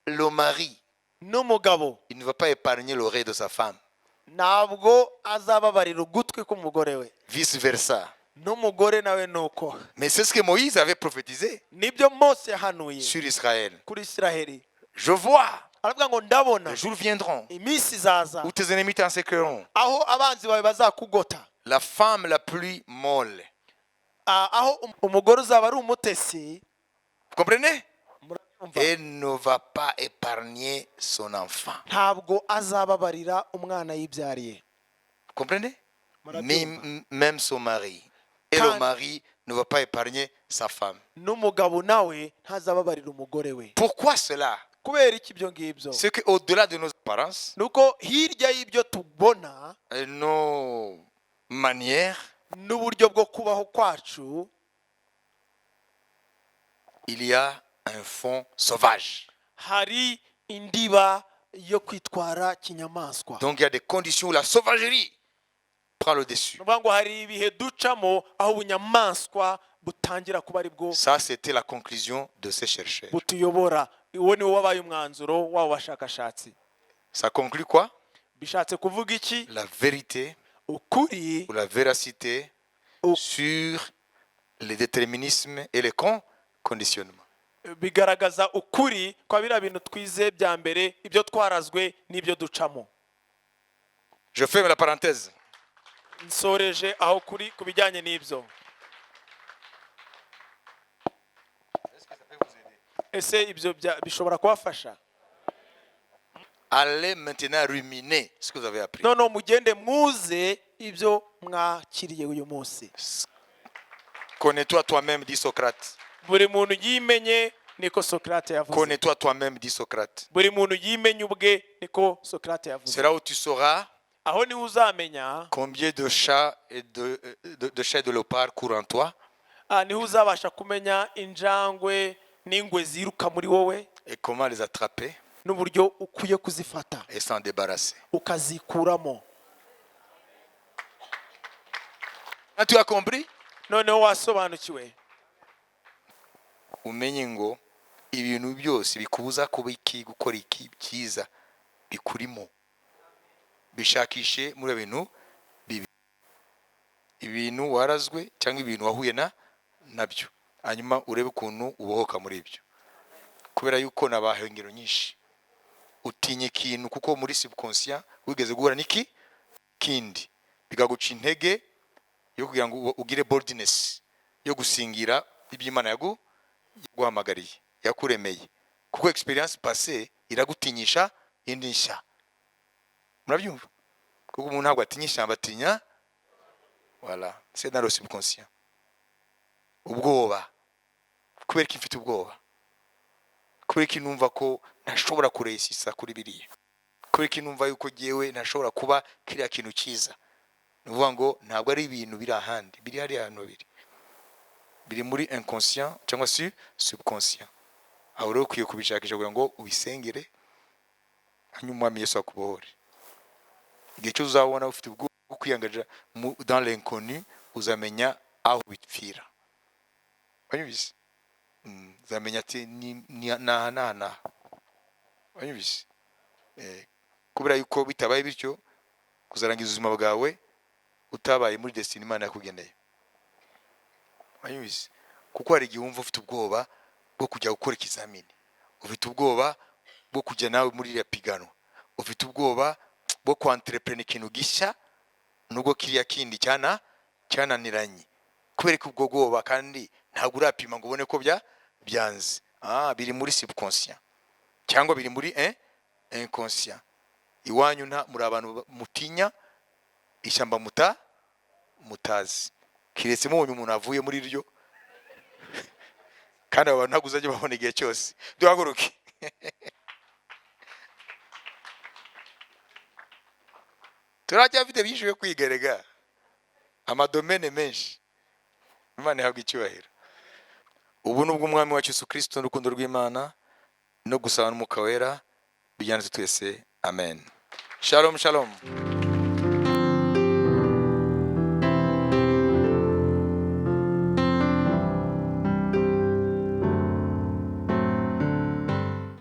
le mari, n'umugabo il ne va pas épargner l'oreille de sa femme. ntabwo azababarira ugutwi k'umugore we, Vice versa. n'umugore nawe nuko. Mais c'est ce que Moïse avait prophétisé nibyo Mose yahanuye sur Israël. kuri Isiraheli. Je vois, aravuga ngo ndabona les jours viendront iminsi izaza où tes ennemis t'encercleront. aho abanzi bawe bazakugota, La femme la plus molle. aho umugore uzaba ari umutesi. Vous comprenez? Murabyumva? Elle ne va pas épargner son enfant. ntabwo azababarira umwana yibyariye. Vous comprenez? Murabyumva? Même son mari. Et le mari ne va pas épargner sa femme. n'umugabo nawe ntazababarira umugore we. Pourquoi cela? kubera iki ibyo ngibyo? C'est qu'au-delà de nos apparences, nuko hirya y'ibyo tubona nos manières, n'uburyo bwo kubaho kwacu, il y a un fond sauvage. hari indiba yo kwitwara kinyamaswa. Donc il y a des conditions où la sauvagerie prend le dessus. nuvuga ngo hari ibihe ducamo aho ubunyamaswa butangira kuba ari bwo Ça, c'était la conclusion de ces chercheurs. butuyobora. uwo ni wo wabaye umwanzuro w'abo bashakashatsi. Ça conclut quoi? bishatse kuvuga iki? La vérité ukuri ou la véracité sur les déterminismes et les conditionnements. bigaragaza ukuri kwa biriya bintu twize bya mbere, ibyo twarazwe n'ibyo ducamo. Je ferme la parenthèse. nsoreje aho kuri ku bijyanye n'ibyo. ese ibyo bishobora kubafasha? Allez maintenant ruminer ce que vous avez appris. noneho mugende muze ibyo mwakiriye uyu munsi. Connais-toi toi-même, dit Socrate. buri muntu yimenye, niko Socrate yavuze. Connais-toi toi-même, dit Socrate. buri muntu yimenye ubwe, niko Socrate yavuze. C'est là où tu sauras aho niho uzamenya combien de chats et de chats et de léopards courent en toi niho uzabasha kumenya injangwe n'ingwe ziruka muri wowe, et comment les attraper n'uburyo ukwiye kuzifata et s'en débarrasser. ukazikuramo. Ah, tu as compris? noneho wasobanukiwe. Umenye ngo ibintu byose bikubuza kuba iki gukora iki byiza bikurimo, bishakishe muri bintu bibi. ibintu warazwe cyangwa ibintu wahuye nabyo, hanyuma urebe ukuntu ubohoka muri ibyo. Kubera yuko nabahaye ingero nyinshi, utinye ikintu kuko muri subconscient wigeze guhura n'iki kindi, bigaguca intege yo kugira ngo ugire boldness yo gusingira iby'Imana yaguhamagariye, yakuremeye, kuko experience passée iragutinyisha indi nshya. Murabyumva? Kuko umuntu ntabwo atinyisha, abatinya voilà, c'est dans le subconscient. Ubwoba, kubera ko mfite ubwoba, kubera ko numva ko ntashobora kuresisa kuri biriya, kubera ko numva yuko jewe ntashobora kuba kiriya kintu cyiza. Nuvuga ngo ntabwo ari ibintu biri ahandi, biri hari ahantu biri muri inconscient cyangwa subconscient. Aho rero ukwiye kubishakisha kugira ngo ubisengere, hanyuma Umwami Yesu akubohore. Igihe cyo uzabona ufite ubwo kwiyangaje dans l'inconnu, uzamenya aho bipfira. Wanyumvise? Uzamenya ati na wanyumvise? Kubera yuko bitabaye bityo kuzarangiza ubuzima bwawe utabaye muri destiny Imana yakugeneye. Wanyumvise? Kuko hari igihe wumva ufite ubwoba bwo kujya gukora ikizamini, ufite ubwoba bwo kujya nawe muri iriya pigano, ufite ubwoba bwo kwantrepreneur ikintu gishya nubwo kiriya kindi cyananiranye, kubera ko ubwo bwoba kandi ntabwo urapima ngo ubone ko byanze. Biri muri subconscient cyangwa biri muri inconscient. Iwanyu muri abantu mutinya ishyamba mutazi, kiretse mubonye umuntu avuye muri ryo, kandi abantu ntabwo uzajya babona igihe cyose. Duhaguruke. Turacyafite byinshi byo kwigerega, amadomene menshi. Imana ihabwa icyubahiro. Ubu nubwo Umwami wacu Yesu Kristo n'urukundo rw'Imana no gusaba n'Umwuka Wera bijyana twese. Amen. Shalom shalom.